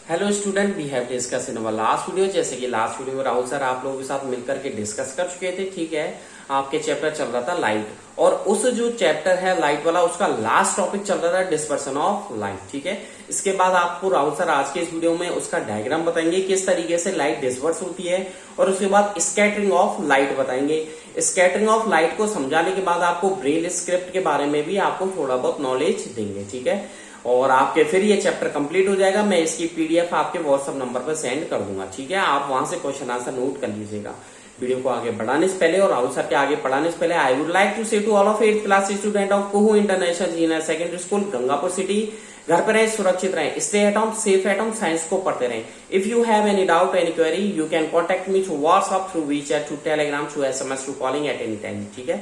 Hello student, we have discuss in our last video. जैसे कि last video में Rahul sir आप लोगों के साथ मिलकर के डिस्कस कर चुके थे। ठीक है, आपके चैप्टर चल रहा था लाइट, और उस जो चैप्टर है लाइट वाला उसका लास्ट टॉपिक चल रहा था डिस्पर्सन ऑफ लाइट। ठीक है, इसके बाद आपको राहुल सर आज के इस वीडियो में उसका डायग्राम बताएंगे किस तरीके से लाइट डिस्पर्स होती है, और उसके बाद स्कैटरिंग ऑफ लाइट बताएंगे। स्कैटरिंग ऑफ लाइट को समझाने के बाद आपको ब्रेल स्क्रिप्ट के बारे में भी आपको थोड़ा बहुत नॉलेज देंगे। ठीक है, और आपके फिर ये चैप्टर कंप्लीट हो जाएगा। मैं इसकी पीडीएफ आपके व्हाट्सएप नंबर पर सेंड कर दूंगा। ठीक है, आप वहां से क्वेश्चन आंसर नोट कर लीजिएगा। वीडियो को आगे बढ़ाने से पहले और राहुल सर के आगे पढ़ाने से पहले I would like to say to all of 8th class student of Kuhu international senior secondary school Gangapur city, घर पर रहे, सुरक्षित रहे, stay at home, safe at home, science को पढ़ते रहे। If you have any doubt any query you can contact me through WhatsApp, through WeChat, through Telegram, through SMS, through calling at any time. ठीक है,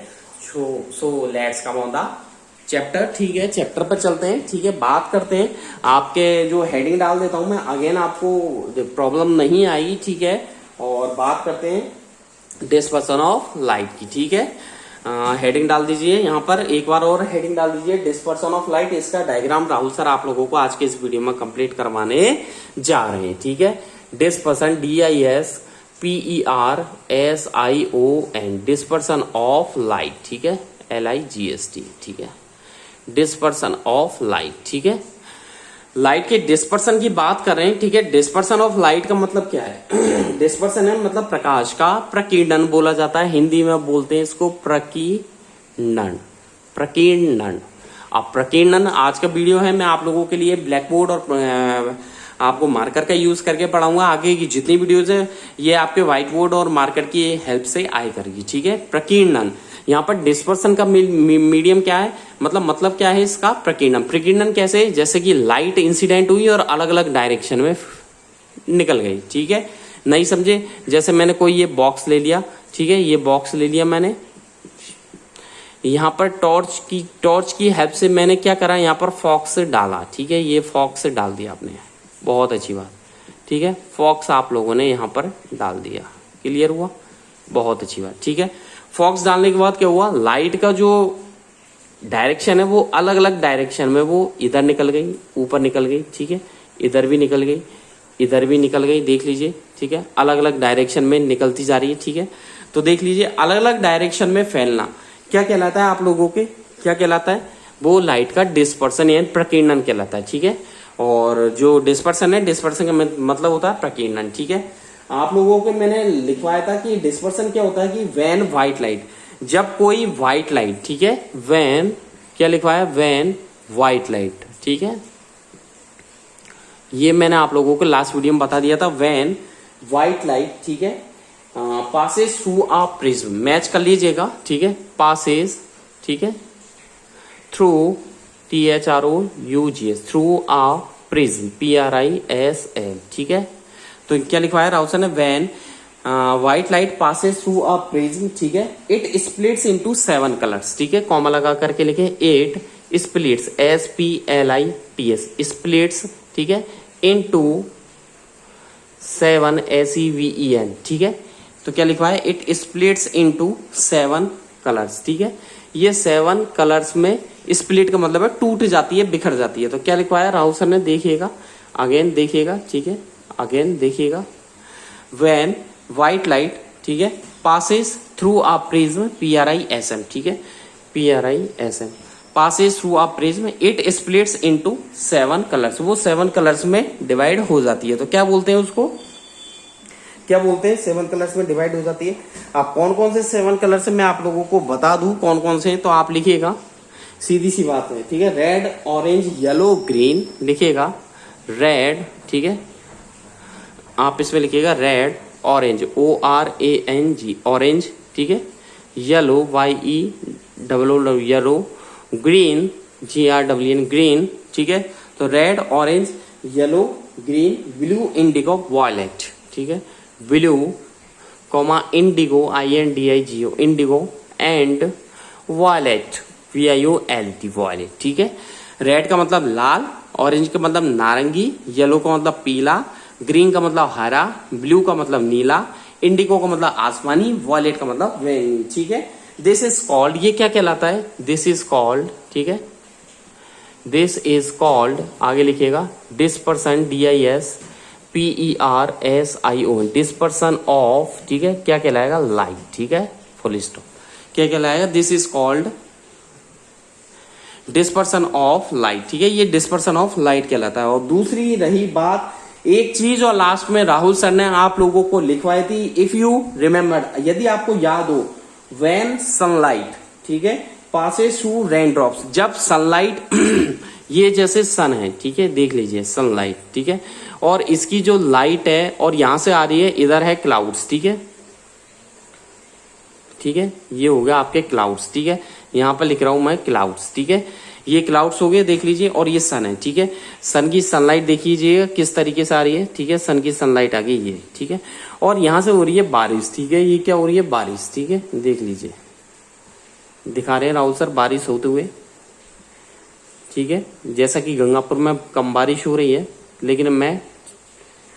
so let's come on the chapter. ठीक है, chapter पर चलते हैं। ठीक है, बात करते हैं। आपके जो हेडिंग डाल देता हूं मैं, अगेन आपको प्रॉब्लम नहीं आएगी। ठीक है, और बात करते हैं डिस्पर्सन ऑफ लाइट की। ठीक है, हेडिंग डाल दीजिए यहाँ पर, एक बार और हेडिंग डाल दीजिए डिस्पर्सन ऑफ लाइट। इसका डायग्राम राहुल सर आप लोगों को आज के इस वीडियो में कंप्लीट करवाने जा रहे हैं। ठीक है, dispersion DISPERSION dispersion of light. ठीक है, LIGST। ठीक है, डिस्पर्सन ऑफ लाइट। ठीक है, लाइट के डिस्पर्सन की बात कर रहे हैं। ठीक है, डिस्पर्सन ऑफ लाइट का मतलब क्या है? डिस्पर्सन है मतलब प्रकाश का प्रकीर्णन बोला जाता है। हिंदी में बोलते हैं इसको प्रकीर्णन। प्रकीर्णन। अब प्रकीर्णन आज का वीडियो है, मैं आप लोगों के लिए ब्लैक बोर्ड और आपको मार्कर का यूज करके पढ़ाऊंगा। आगे की जितनी वीडियोज है ये आपके व्हाइट बोर्ड और मार्कर की हेल्प से आए करेगी। ठीक है, प्रकीर्णन। यहाँ पर डिस्पर्सन का मीडियम क्या है, मतलब क्या है इसका? प्रकीर्णन। प्रकीर्णन कैसे? जैसे कि लाइट इंसिडेंट हुई और अलग अलग डायरेक्शन में निकल गई। ठीक है, नहीं समझे? जैसे मैंने कोई ये बॉक्स ले लिया। ठीक है, ये बॉक्स ले लिया मैंने, यहाँ पर टॉर्च की हेल्प से मैंने क्या करा, यहाँ पर फॉक्स डाला। ठीक है, ये फॉक्स डाल दिया आपने, बहुत अच्छी बात। ठीक है, फॉक्स आप लोगों ने यहाँ पर डाल दिया। क्लियर हुआ? बहुत अच्छी बात। ठीक है, फॉक्स डालने के बाद क्या हुआ, लाइट का जो डायरेक्शन है वो अलग अलग डायरेक्शन में, वो इधर निकल गई, ऊपर निकल गई। ठीक है, इधर भी निकल गई, इधर भी निकल गई। देख लीजिए। ठीक है, अलग अलग डायरेक्शन में निकलती जा रही है। ठीक है, तो देख लीजिए अलग अलग डायरेक्शन में फैलना क्या कहलाता है? आप लोगों के क्या कहलाता है? वो लाइट का डिस्पर्सन यानी प्रकीर्णन कहलाता है। ठीक है, और जो डिस्पर्सन है, डिस्पर्सन का मतलब होता है प्रकीर्णन। ठीक है, आप लोगों को मैंने लिखवाया था कि डिस्पर्सन क्या होता है कि व्हेन व्हाइट लाइट, जब कोई व्हाइट लाइट, ठीक है, व्हेन क्या लिखवाया? When white light. ठीक है, ये मैंने आप लोगों को लास्ट वीडियो में बता दिया था। व्हेन व्हाइट लाइट, ठीक है, passes through a prism, match कर लीजिएगा। ठीक है, पासेस, ठीक है, through THROUGS, through a prism, PRISM। ठीक है, तो क्या लिखवाया राहुल सर ने? When white light passes through a prism, ठीक है, इट स्प्लिट्स इनटू 7 कलर्स। ठीक है, कॉमा लगा करके लिखे, इट स्प्लिट्स, SPLITS, स्प्लिट्स, ठीक है, इनटू 7 SEVEN। ठीक है, तो क्या लिखवाया? It splits into 7 colours. ठीक है, ये 7 कलर्स में स्प्लिट का मतलब है टूट जाती है, बिखर जाती है। तो क्या लिखवाया राहुल सर ने? देखिएगा, अगेन देखिएगा। ठीक है, अगेन देखिएगा। व्हेन व्हाइट लाइट, ठीक है, passes through a prism, PRISM। ठीक है, PRISM, passes through a prism, it splits into 7 colours, वो 7 कलर्स में डिवाइड हो जाती है। तो क्या बोलते हैं उसको? क्या बोलते हैं? 7 कलर्स में डिवाइड हो जाती है। आप कौन कौन से 7 कलर्स मैं आप लोगों को बता दूं कौन कौन से हैं, तो आप लिखिएगा, सीधी सी बात है। ठीक है, रेड, ऑरेंज, येलो, ग्रीन लिखिएगा। रेड, ठीक है, आप इसमें लिखिएगा रेड, ऑरेंज, ORANG, ऑरेंज, ठीक है, yellow, YELLO, yellow, green, GRWN, green. ठीक है, तो red, orange, yellow, green, blue, indigo, violet. ठीक है, blue, comma, indigo, INDIGO, indigo, and violet, VIOLET, violet. ठीक है, रेड का मतलब लाल, ऑरेंज का मतलब नारंगी, येलो का मतलब पीला, ग्रीन का मतलब हरा, ब्लू का मतलब नीला, इंडिगो का मतलब आसमानी, वॉयलेट का मतलब बैंगनी। ठीक है, दिस इज कॉल्ड, ये क्या कहलाता है? दिस इज कॉल्ड, ठीक है, दिस इज कॉल्ड, आगे लिखिएगा, dispersion, DISPERSION, PERSION, dispersion of, ठीक है, क्या कहलाएगा, लाइट, ठीक है, फुल स्टॉप, क्या कहलाएगा, this is called dispersion of light, ठीक है, ये डिस्पर्सन ऑफ लाइट कहलाता है। और दूसरी रही बात, एक चीज और लास्ट में राहुल सर ने आप लोगों को लिखवाई थी, इफ यू रिमेम्बर, यदि आपको याद हो, व्हेन सनलाइट, ठीक है, पासेस थ्रू रेन ड्रॉप्स, जब सनलाइट ये जैसे सन है, ठीक है, देख लीजिए सनलाइट, ठीक है, और इसकी जो लाइट है और यहां से आ रही है, इधर है क्लाउड्स, ठीक है, ठीक है, ये हो गया आपके क्लाउड्स, ठीक है, यहां पर लिख रहा हूं मैं क्लाउड्स, ठीक है, ये क्लाउड्स हो गए, देख लीजिए, और ये सन है, ठीक है, सन की सनलाइट देखिए किस तरीके से आ रही है, ठीक है, सन की सनलाइट आ गई ये, ठीक है, और यहां से हो रही है बारिश, ठीक है, ये क्या हो रही है, बारिश, ठीक है, देख लीजिए, दिखा रहे हैं राहुल सर बारिश होते हुए, ठीक है, जैसा कि गंगापुर में कम बारिश हो रही है, लेकिन मैं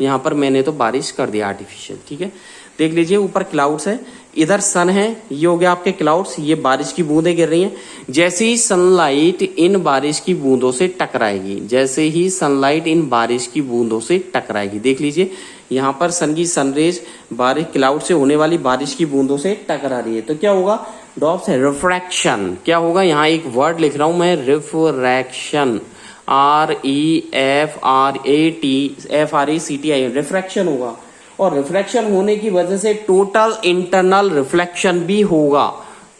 यहां पर मैंने तो बारिश कर दिया आर्टिफिशियल, ठीक है, देख लीजिए, ऊपर क्लाउड्स है, इधर सन है, ये हो गया आपके क्लाउड्स, ये बारिश की बूंदें गिर रही हैं, जैसे ही सनलाइट इन बारिश की बूंदों से टकराएगी, जैसे ही सनलाइट इन बारिश की बूंदों से टकराएगी, देख लीजिए, यहां पर सन की सनरेज बारिश क्लाउड से होने वाली बारिश की बूंदों से टकरा रही है, तो क्या होगा, ड्रॉप्स है, रिफ्रैक्शन, क्या होगा, यहां एक वर्ड लिख रहा हूं मैं, रिफ्रैक्शन, REFRACTION, रिफ्रैक्शन होगा, और रिफ्रैक्शन होने की वजह से टोटल इंटरनल रिफ्लेक्शन भी होगा,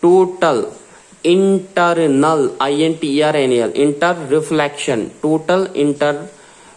total internal INTERNAL, inter reflection, total inter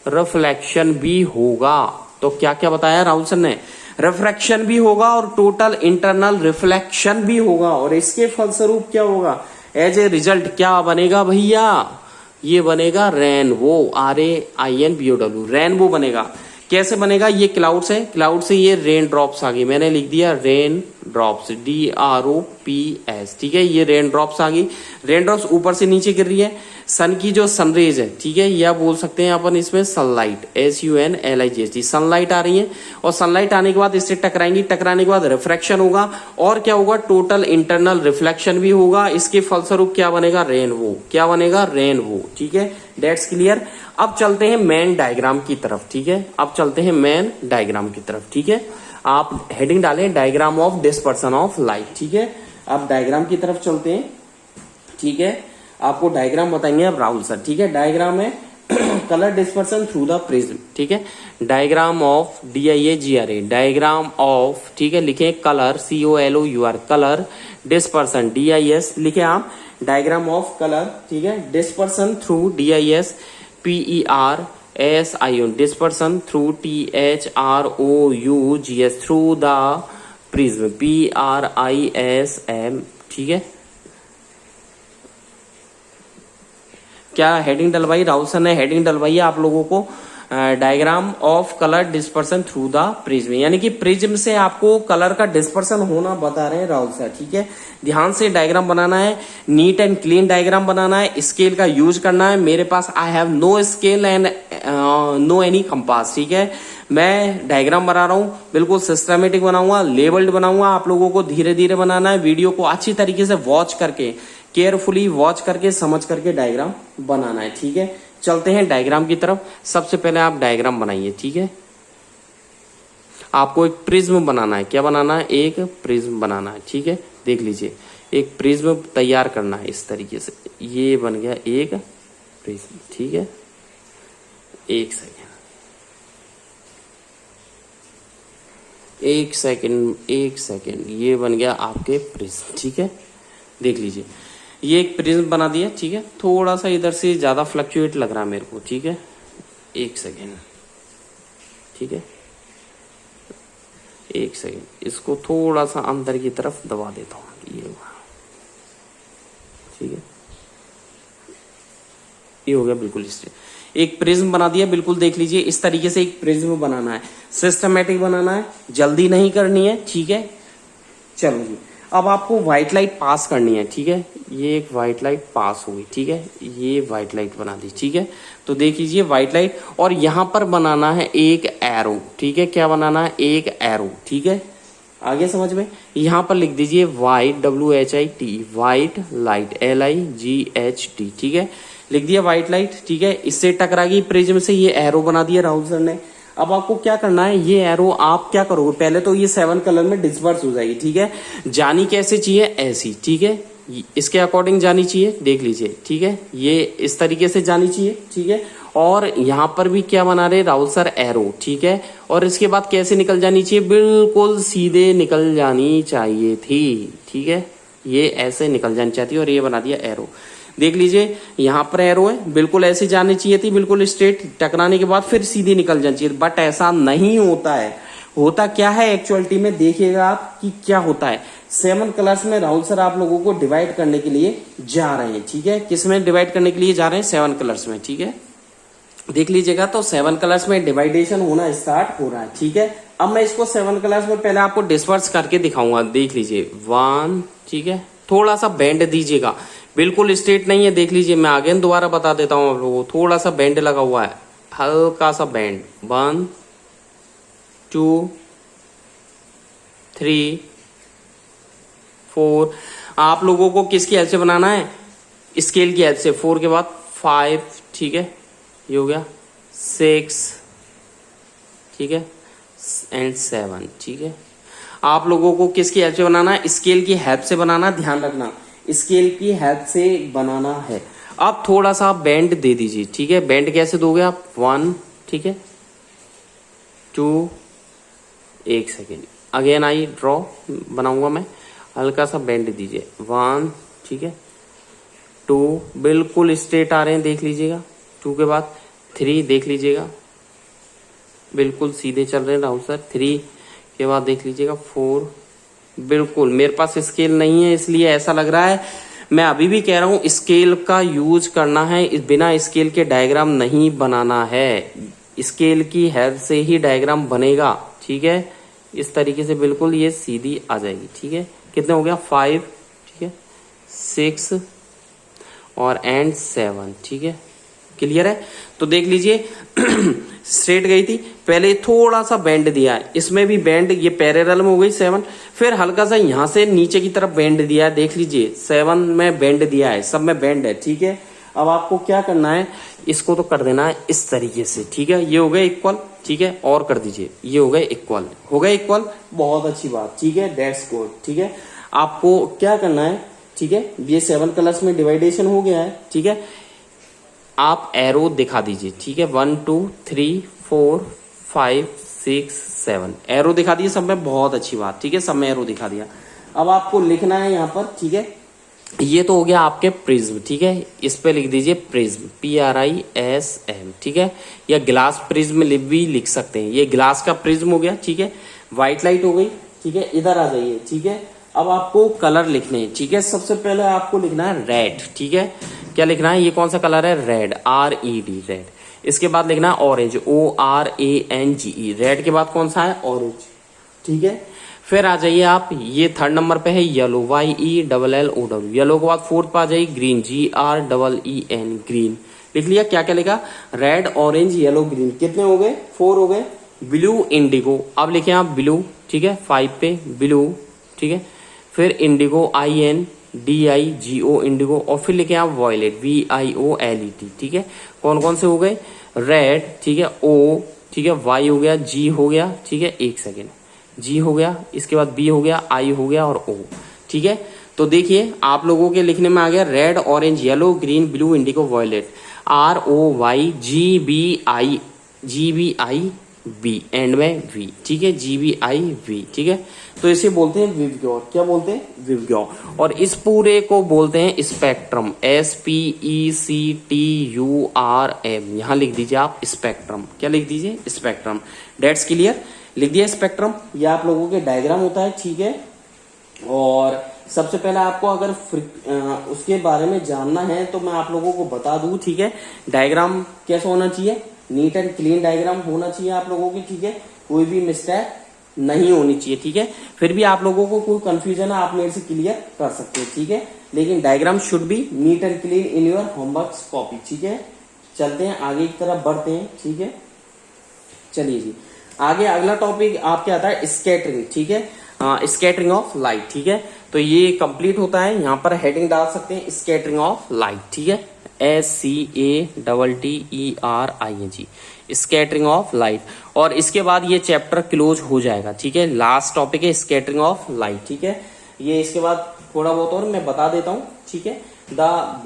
reflection भी होगा। तो क्या क्या बताया राहुल सर ने, रिफ्रैक्शन भी होगा और टोटल इंटरनल रिफ्लेक्शन भी होगा, और इसके फलस्वरूप क्या होगा, एज ए रिजल्ट क्या बनेगा भैया, ये बनेगा रेनबो, RAINBOW, रेनबो बनेगा। कैसे बनेगा, ये क्लाउड से, क्लाउड से ये रेन ड्रॉप्स आ गई, मैंने लिख दिया रेन ड्रॉप्स, DROPS, ठीक है, ये रेन ड्रॉप्स आ गई, रेन ड्रॉप्स ऊपर से नीचे गिर रही है, सन की जो सनरेज है, ठीक है, या बोल सकते हैं अपन इसमें सनलाइट, SUNLIGHT, सनलाइट आ रही है, और सनलाइट आने के बाद इससे टकराएंगी, टकराने के बाद रिफ्रैक्शन होगा, और क्या होगा, टोटल इंटरनल रिफ्लेक्शन भी होगा, इसके फलस्वरूप क्या बनेगा, रेनबो, क्या बनेगा, रेनबो, ठीक है, दैट्स क्लियर। अब चलते हैं मेन डायग्राम की तरफ, ठीक है, अब चलते हैं मेन डायग्राम की तरफ, ठीक है, आप हेडिंग डालें diagram of dispersion of light, ठीक है, अब डायग्राम की तरफ चलते हैं, ठीक है, आपको डायग्राम बताएंगे अब राहुल सर, ठीक है, डायग्राम है colour dispersion through the prism, ठीक है, diagram of DIAGRA, diagram of, ठीक है, लिखे colour COLOUR, colour dispersion DIS लिखे आप, डायग्राम ऑफ कलर, ठीक है, dispersion through DIS PERSION, dispersion through THROUGS, through the prism PRISM, ठीक है, क्या हेडिंग डलवाई राहुल सर ने, हेडिंग डलवाई है आप लोगों को, diagram of colour dispersion through the prism, यानी कि प्रिज्म से आपको कलर का डिस्पर्सन होना बता रहे हैं राहुल सर, ठीक है, ध्यान से डायग्राम बनाना है, नीट एंड क्लीन डायग्राम बनाना है, स्केल का यूज करना है, मेरे पास I have no scale and no any compass, ठीक है, मैं डायग्राम बना रहा हूं, बिल्कुल सिस्टमेटिक बनाऊंगा, लेबल्ड बनाऊंगा, आप लोगों को धीरे धीरे बनाना है, वीडियो को अच्छी तरीके से वॉच करके, केयरफुली वॉच करके, समझ करके डायग्राम बनाना है, ठीक है, चलते हैं डायग्राम की तरफ। सबसे पहले आप डायग्राम बनाइए, ठीक है, आपको एक प्रिज्म बनाना है, क्या बनाना है, एक प्रिज्म बनाना है, ठीक है, देख लीजिए, एक प्रिज्म तैयार करना है इस तरीके से, ये बन गया एक प्रिज्म, ठीक है, एक सेकेंड, ये बन गया आपके प्रिज्म, ठीक है, देख लीजिए, ये एक प्रिज्म बना दिया, ठीक है, थोड़ा सा इधर से ज्यादा फ्लक्चुएट लग रहा है मेरे को, ठीक है, एक सेकेंड, ठीक है, एक सेकेंड, इसको थोड़ा सा अंदर की तरफ दबा देता हूं, ये हुआ, ठीक है, ये हो गया बिल्कुल स्ट्रेट, एक प्रिज्म बना दिया, बिल्कुल देख लीजिए, इस तरीके से एक प्रिज्म बनाना है, सिस्टमेटिक बनाना है, जल्दी नहीं करनी है, ठीक है, चलो जी, अब आपको व्हाइट लाइट पास करनी है, ठीक है, ये एक व्हाइट लाइट पास हुई, ठीक है, ये व्हाइट लाइट बना दी, ठीक है, तो देख लीजिए व्हाइट लाइट, और यहां पर बनाना है एक एरो, ठीक है, क्या बनाना है, एक एरो, ठीक है, आगे समझ में, यहां पर लिख दीजिए white, WHIT, white light, LIGHT, ठीक है, लिख दिया व्हाइट लाइट, ठीक है, इससे टकरा गई प्रिज्म से, ये एरो बना दिया राहुल सर ने। अब आपको क्या करना है, ये एरो आप क्या करोगे, पहले तो ये 7 कलर में डिस्पर्स हो जाएगी, ठीक है। जानी कैसे चाहिए, ऐसी, ठीक है, इसके अकॉर्डिंग जानी चाहिए, देख लीजिए, ठीक है, ये इस तरीके से जानी चाहिए, ठीक है। और यहां पर भी क्या बना रहे राहुल सर, एरो, ठीक है। और इसके बाद कैसे निकल जानी चाहिए, बिल्कुल सीधे निकल जानी चाहिए थी, ठीक है, ये ऐसे निकल जानी चाहिए और ये बना दिया एरो। देख लीजिए यहां पर एरो है, बिल्कुल ऐसे जानी चाहिए थी, बिल्कुल स्ट्रेट, टकराने के बाद फिर सीधी निकल जानी चाहिए, बट ऐसा नहीं होता है। होता क्या है एक्चुअलिटी में, देखिएगा आप कि क्या होता है। 7 कलर्स में राहुल सर आप लोगों को डिवाइड करने के लिए जा रहे हैं, ठीक है। किस में डिवाइड करने के लिए जा रहे हैं, 7 कलर्स में, ठीक है। देख लीजिएगा तो 7 कलर्स में डिवाइडेशन होना स्टार्ट हो रहा है, ठीक है। अब मैं इसको 7 कलर्स में पहले आपको डिस्पर्स करके दिखाऊंगा, देख लीजिए 1, ठीक है। थोड़ा सा बेंड दीजिएगा, बिल्कुल स्ट्रेट नहीं है, देख लीजिए मैं आगे दोबारा बता देता हूं आप लोगों को, थोड़ा सा बेंड लगा हुआ है, हल्का सा बेंड, 1 2 3 4। आप लोगों को किसकी हेल्प से बनाना है, स्केल की हेल्प से, 4 के बाद 5, ठीक है, ये हो गया 6, ठीक है, एंड 7, ठीक है। आप लोगों को किसकी हेल्प से बनाना है, स्केल की हेल्प से बनाना, ध्यान रखना स्केल की हेल्प से बनाना है। अब थोड़ा सा बेंड दे दीजिए, ठीक है। बेंड कैसे दोगे आप, 1, ठीक है, 2, 1 सेकेंड, अगेन आई ड्रॉ बनाऊंगा मैं, हल्का सा बेंड दीजिए, 1, ठीक है, 2, बिल्कुल स्ट्रेट आ रहे हैं, देख लीजिएगा, 2 के बाद 3, देख लीजिएगा बिल्कुल सीधे चल रहे हैं राहुल सर, 3 के बाद देख लीजिएगा 4, बिल्कुल, मेरे पास स्केल नहीं है इसलिए ऐसा लग रहा है। मैं अभी भी कह रहा हूं स्केल का यूज करना है, बिना स्केल के डायग्राम नहीं बनाना है, स्केल की हेल्प से ही डायग्राम बनेगा, ठीक है। इस तरीके से बिल्कुल ये सीधी आ जाएगी, ठीक है। कितने हो गया, 5, ठीक है, 6 और एंड 7, ठीक है, क्लियर है। तो देख लीजिए स्ट्रेट गई थी, पहले थोड़ा सा बेंड दिया है, इसमें भी बेंड, ये पैरेलल में हो गई 7, फिर हल्का सा यहां से नीचे की तरफ बेंड दिया है, देख लीजिए 7 में बेंड दिया है, सब में बेंड है, ठीक है। अब आपको क्या करना है, इसको तो कर देना है इस तरीके से, ठीक है, ये हो गए इक्वल, ठीक है, और कर दीजिए, ये हो गए इक्वल, हो गए इक्वल, बहुत अच्छी बात, ठीक है, दैट्स गुड, ठीक है। आपको क्या करना है, ठीक है, ये 7 कलर्स में डिवाइडेशन हो गया है, ठीक है। आप एरो दिखा दीजिए, ठीक है, 1 2 3 4 5 6 7 एरो दिखा दिए सब में, बहुत अच्छी बात, ठीक है, सब में एरो दिखा दिया। अब आपको लिखना है यहाँ पर, ठीक है, ये तो हो गया आपके प्रिज्म, ठीक है, इस पे लिख दीजिए प्रिज्म, PRISM, ठीक है, या ग्लास प्रिज्म भी लिख सकते हैं, ये ग्लास का प्रिज्म हो गया, ठीक है। व्हाइट लाइट हो गई, ठीक है, इधर आ जाइए, ठीक है। अब आपको कलर लिखने हैं, ठीक है, सबसे पहले आपको लिखना है रेड, ठीक है, क्या लिखना है, ये कौन सा कलर है, रेड, RED, रेड। इसके बाद लिखना है ऑरेंज, ORANGE, रेड के बाद कौन सा है, ऑरेंज, ठीक है। फिर आ जाइए आप, ये 3rd नंबर पे है येलो, YELLOW, येलो के बाद 4th पे आ जाइए ग्रीन, GREEN, ग्रीन। लिख लिया, क्या क्या लिखा, रेड, ऑरेंज, येलो, ग्रीन, कितने हो गए, 4 हो गए। ब्लू, इंडिगो, अब लिखे आप ब्लू, ठीक है, 5 पे ब्लू, ठीक है। फिर इंडिगो, INDIGO, इंडिगो, और फिर लिखे आप वॉयलेट, VIOLET, ठीक है। कौन कौन से हो गए, रेड, ठीक है, O, ठीक है, Y हो गया, G हो गया, ठीक है, 1 सेकेंड, G हो गया, इसके बाद B हो गया, I हो गया और O, ठीक है। तो देखिए आप लोगों के लिखने में आ गया red, orange, yellow, green, blue, indigo, violet, ROYGBI end में V, ठीक है, GBIV, ठीक है। तो इसे बोलते हैं विवग्योर, क्या बोलते हैं, विवग्योर। और इस पूरे को बोलते हैं स्पेक्ट्रम, SPECTURM, यहां लिख दीजिए आप स्पेक्ट्रम, क्या लिख दीजिए, स्पेक्ट्रम, डेट्स क्लियर, लिख दिया स्पेक्ट्रम। ये आप लोगों के डायग्राम होता है, ठीक है। और सबसे पहले आपको अगर उसके बारे में जानना है तो मैं आप लोगों को बता दूं, ठीक है। डायग्राम कैसा होना चाहिए, नीट एंड क्लीन डायग्राम होना चाहिए आप लोगों की, ठीक है, कोई भी मिस्टेक नहीं होनी चाहिए, ठीक है। फिर भी आप लोगों को कोई कंफ्यूजन है आप मेरे से क्लियर कर सकते हैं, ठीक है, लेकिन diagram should be NEET and clean in your homework copy, ठीक है। चलते हैं आगे की तरफ बढ़ते हैं, ठीक है। चलिए जी, आगे अगला टॉपिक आपके आता है स्कैटरिंग, ठीक है, स्कैटरिंग ऑफ लाइट, ठीक है। तो ये कंप्लीट होता है, यहाँ पर हेडिंग डाल सकते हैं स्कैटरिंग ऑफ लाइट, ठीक है, SCATTERING, स्कैटरिंग ऑफ लाइट। और इसके बाद ये चैप्टर क्लोज हो जाएगा, ठीक है। लास्ट टॉपिक है स्कैटरिंग ऑफ लाइट, ठीक है। ये इसके बाद थोड़ा बहुत और मैं बता देता हूं, ठीक है।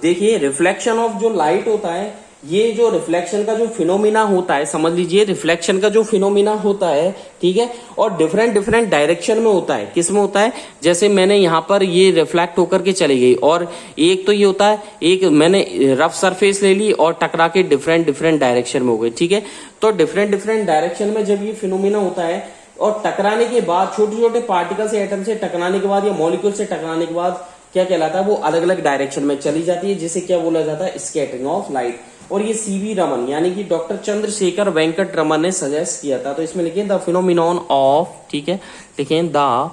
देखिए रिफ्लेक्शन ऑफ जो लाइट होता है, ये जो रिफ्लेक्शन का जो फिनोमिना होता है, समझ लीजिए रिफ्लेक्शन का जो फिनोमिना होता है, ठीक है, और डिफरेंट डिफरेंट डायरेक्शन में होता है। किस में होता है, जैसे मैंने यहां पर ये रिफ्लेक्ट होकर के चली गई, और एक तो ये होता है, एक मैंने रफ सरफेस ले ली और टकरा के डिफरेंट डिफरेंट डायरेक्शन में हो गई, ठीक है। तो डिफरेंट डिफरेंट डायरेक्शन में जब ये फिनोमिना होता है और टकराने के बाद, छोटे छोटे पार्टिकल से, एटम से टकराने के बाद या मॉलिक्यूल से टकराने के बाद क्या कहलाता है, वो अलग अलग डायरेक्शन में चली जाती है, जिसे क्या बोला जाता है, स्कैटरिंग ऑफ लाइट। और ये सीवी रमन यानी कि डॉक्टर चंद्रशेखर वेंकट रमन ने सजेस्ट किया था। तो इसमें लिखिए द फिनोमिनॉन ऑफ, ठीक है, लिखिए the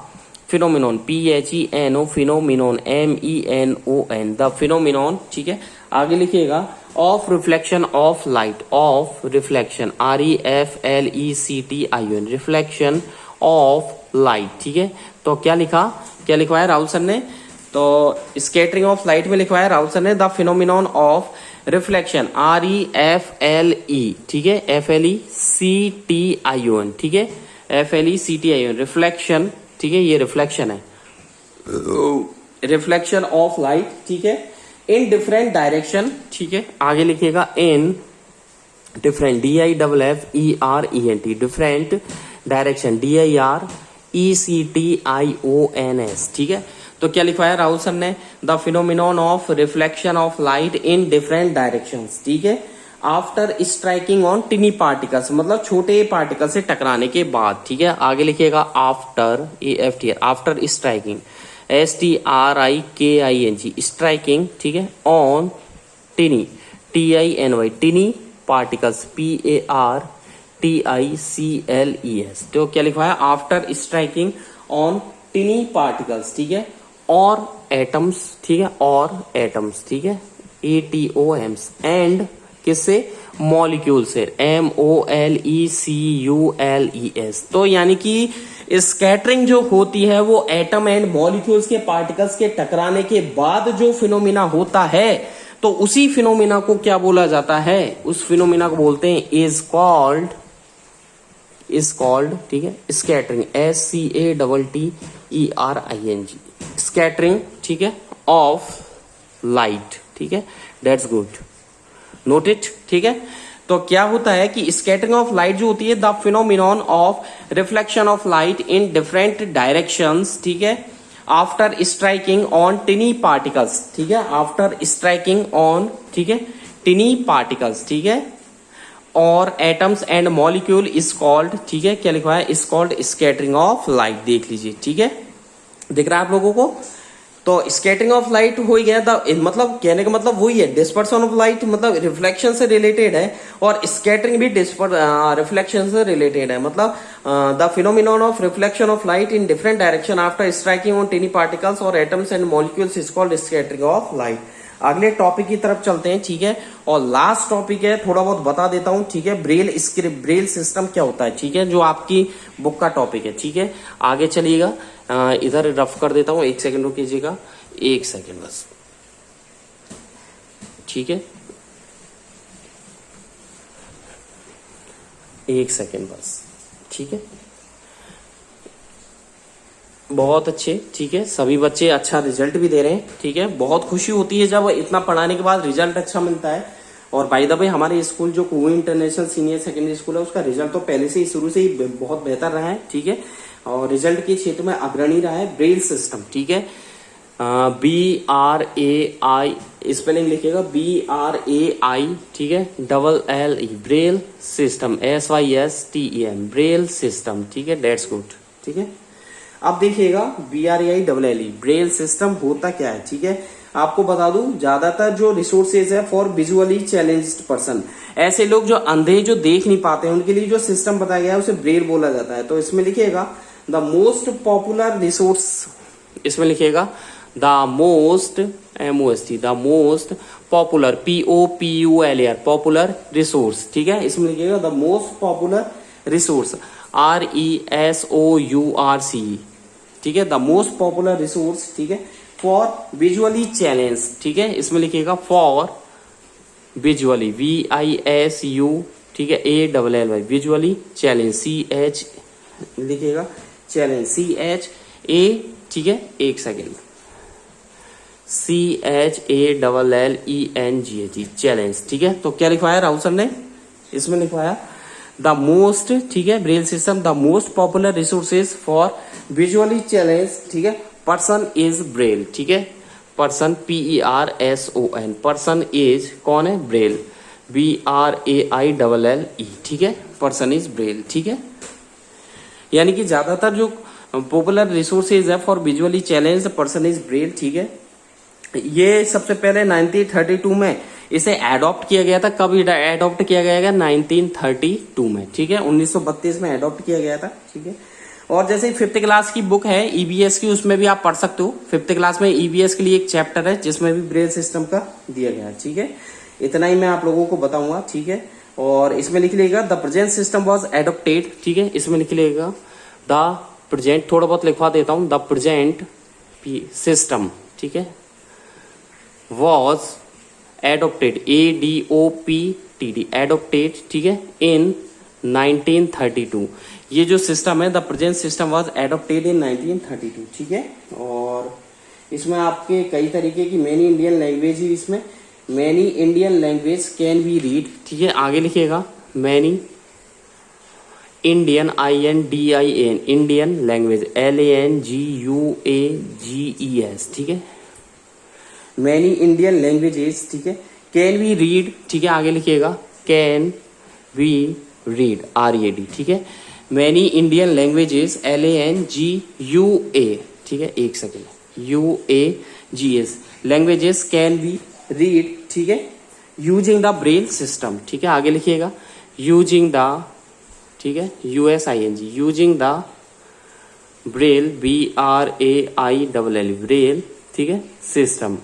phenomenon, PHENO, phenomenon MENON, the phenomenon, ठीक है। आगे लिखिएगा of reflection of light, of reflection REFLECTION, reflection of light, ठीक है। तो क्या लिखवाया राहुल सर ने, तो स्कैटरिंग ऑफ लाइट में लिखवाया राहुल सर ने the phenomenon of reflection REFLE, ठीक है, FLECTION, ठीक है, FLECTION, रिफ्लेक्शन, ठीक है, ये रिफ्लेक्शन है, रिफ्लेक्शन ऑफ लाइट, ठीक है, इन डिफरेंट डायरेक्शन, ठीक है। आगे लिखिएगा in different, DIFFERENT, different direction, DIRECTIONS, ठीक है। तो क्या लिखवाया राहुल सर ने, the phenomenon of reflection of light in different directions, ठीक है, after striking on tiny particles, मतलब छोटे पार्टिकल से टकराने के बाद, ठीक है। आगे लिखिएगा after, AFTR, after striking, STRIKING, striking, ठीक है, ऑन टिनी, TINY, टिनी पार्टिकल्स, PARTICLES। तो क्या लिखवाया, after striking on tiny particles, ठीक है, और एटम्स, ठीक है, और एटम्स, ठीक है, ATOMs, एंड किससे, मॉलिक्यूल से, MOLECULES। तो यानी कि स्कैटरिंग जो होती है वो एटम एंड मॉलिक्यूल्स के पार्टिकल्स के टकराने के बाद जो फिनोमिना होता है, तो उसी फिनोमिना को क्या बोला जाता है, उस फिनोमिना को बोलते हैं इज कॉल्ड, ठीक है, स्कैटरिंग, SCATTERING, स्कैटरिंग, ठीक है, ऑफ लाइट, ठीक है, दैट्स गुड, नोट इट, ठीक है। तो क्या होता है कि स्कैटरिंग ऑफ लाइट जो होती है, the phenomenon of reflection of light in different directions, ठीक है, after striking on tiny particles, ठीक है, आफ्टर स्ट्राइकिंग ऑन, ठीक है, टिनी पार्टिकल्स, ठीक है, और atoms and molecule is called, ठीक है, क्या लिखा है, is called scattering of light, देख लीजिए, ठीक है, दिख रहा है आप लोगों को। तो स्कैटरिंग ऑफ लाइट हो ही गया था, मतलब कहने का मतलब वही है, डिस्पर्सन ऑफ लाइट मतलब रिफ्लेक्शन से रिलेटेड है, और स्कैटरिंग भी रिफ्लेक्शन से रिलेटेड है, मतलब the phenomenon of reflection of light in different direction after striking on tiny particles और atoms and molecules is called scattering of light. अगले टॉपिक की तरफ चलते हैं, ठीक है, और लास्ट टॉपिक है, थोड़ा बहुत बता देता हूं, ठीक है, ब्रेल स्क्रिप्ट, ब्रेल सिस्टम क्या होता है, ठीक है, जो आपकी बुक का टॉपिक है, ठीक है। आगे चलिएगा, इधर रफ कर देता हूं, 1 सेकंड रुक कीजिएगा, 1 सेकंड बस, ठीक है, 1 सेकंड बस, ठीक है। बहुत अच्छे, ठीक है, सभी बच्चे अच्छा रिजल्ट भी दे रहे हैं, ठीक है, बहुत खुशी होती है जब इतना पढ़ाने के बाद रिजल्ट अच्छा मिलता है। और बाय द वे हमारे स्कूल जो कुएं इंटरनेशनल सीनियर सेकेंडरी स्कूल है, उसका रिजल्ट तो पहले से ही, शुरू से ही बहुत बेहतर रहा है, ठीक है, और रिजल्ट के क्षेत्र में अग्रणी रहा है। ब्रेल सिस्टम, ठीक है, BRAI स्पेलिंग लिखिएगा, BRAI, ठीक है, LLE, Braille system, SYSTEM, Braille system, ठीक है, दैट्स गुड, ठीक है। अब देखिएगा BRAI ब्रेल सिस्टम होता क्या है, ठीक है, आपको बता दूं, ज्यादातर जो रिसोर्सेज है फॉर विजुअली चैलेंज्ड पर्सन, ऐसे लोग जो अंधे, जो देख नहीं पाते हैं, उनके लिए जो सिस्टम बताया गया है उसे ब्रेल बोला जाता है। तो इसमें लिखिएगा द मोस्ट पॉपुलर रिसोर्स, इसमें लिखिएगा the most, MOST, the most popular, POPULAR, popular resource, ठीक है, इसमें लिखिएगा the most popular resource, RESOURCE, ठीक है, द मोस्ट पॉपुलर रिसोर्स, ठीक है, फॉर विजुअली चैलेंज, ठीक है, इसमें लिखिएगा फॉर विजुअली, VISU, ठीक है, ALLY, विजुअली चैलेंज, CH लिखिएगा, चैलेंज, CHA, ठीक है, एक सेकेंड, CHALLENGH, चैलेंज, ठीक है। तो क्या लिखवाया राहुल सर ने इसमें, लिखवाया द मोस्ट, ठीक है, Braille system, the most popular resources for visually challenge, ठीक है, पर्सन इज ब्रेल, ठीक है, पर्सन PERSON, पर्सन इज कौन है, ब्रेल, BRAILLE, ठीक है, पर्सन इज ब्रेल, ठीक है। यानी कि ज्यादातर जो पॉपुलर रिसोर्सेज है for visually challenge person is Braille, ठीक है। ये सबसे पहले 1932 में इसे एडॉप्ट किया गया था। कब एडॉप्ट किया गया था, 1932 में, ठीक है, 1932 में एडॉप्ट किया गया था, ठीक है। और जैसे 5th क्लास की बुक है EBS की, उसमें भी आप पढ़ सकते हो। 5th क्लास में EBS के लिए एक चैप्टर है जिसमें भी ब्रेल सिस्टम का दिया गया है, ठीक है। इतना ही मैं आप लोगों को बताऊंगा, ठीक है। और इसमें लिख लीजिएगा the present system was adopted, ठीक है, इसमें लिख लीजिएगा द प्रेजेंट, थोड़ा बहुत लिखवा देता हूं, द प्रेजेंट सिस्टम, ठीक है, वॉज एडोप्टेड, ADOPTED, एडोप्टेड, ठीक है, इन 1932। ये जो सिस्टम है the present system was adopted in 1932, ठीक है। और इसमें आपके कई तरीके की मैनी इंडियन लैंग्वेज ही, इसमें many Indian language can be read, ठीक है, आगे लिखिएगा many Indian, INDIAN, Indian language, LANGUAGES, ठीक है, मैनी इंडियन लैंग्वेजेस, ठीक है, कैन बी रीड, ठीक है, आगे लिखिएगा कैन बी रीड, READ, ठीक है, मैनी इंडियन लैंग्वेजेस, LANGUA, ठीक है, एक second, UAGS, languages can be read, ठीक है, यूजिंग द ब्रेल सिस्टम, ठीक है, आगे लिखिएगा यूजिंग द, ठीक है, USING, using the Braille, BRAILL, Braille, ठीक है, सिस्टम,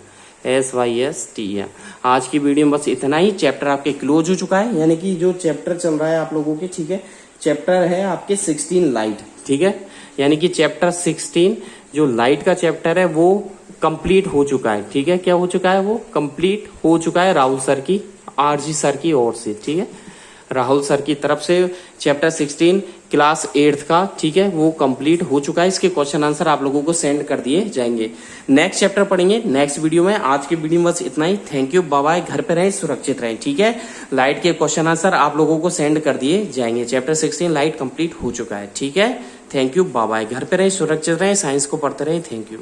SYSTEM। आज की वीडियो में बस इतना ही। चैप्टर आपके क्लोज हो चुका है, यानी कि जो चैप्टर चल रहा है आप लोगों के, ठीक है, चैप्टर है आपके 16 लाइट, ठीक है, यानी कि चैप्टर 16 जो लाइट का चैप्टर है वो कंप्लीट हो चुका है, ठीक है, क्या हो चुका है, वो कंप्लीट हो चुका है राहुल सर की, RG सर की ओर से, ठीक है, राहुल सर की तरफ से चैप्टर 16 क्लास 8th का, ठीक है, वो कंप्लीट हो चुका है। इसके क्वेश्चन आंसर आप लोगों को सेंड कर दिए जाएंगे। नेक्स्ट चैप्टर पढ़ेंगे नेक्स्ट वीडियो में। आज की वीडियो में बस इतना ही। थैंक यू, बाय बाय, घर पे रहें, सुरक्षित रहें, ठीक है। लाइट के क्वेश्चन आंसर आप लोगों को सेंड कर दिए जाएंगे। चैप्टर 16 लाइट कंप्लीट हो चुका है, ठीक है। थैंक यू, बाय बाय, घर पे रहें, सुरक्षित रहें, साइंस को पढ़ते रहें। Thank you.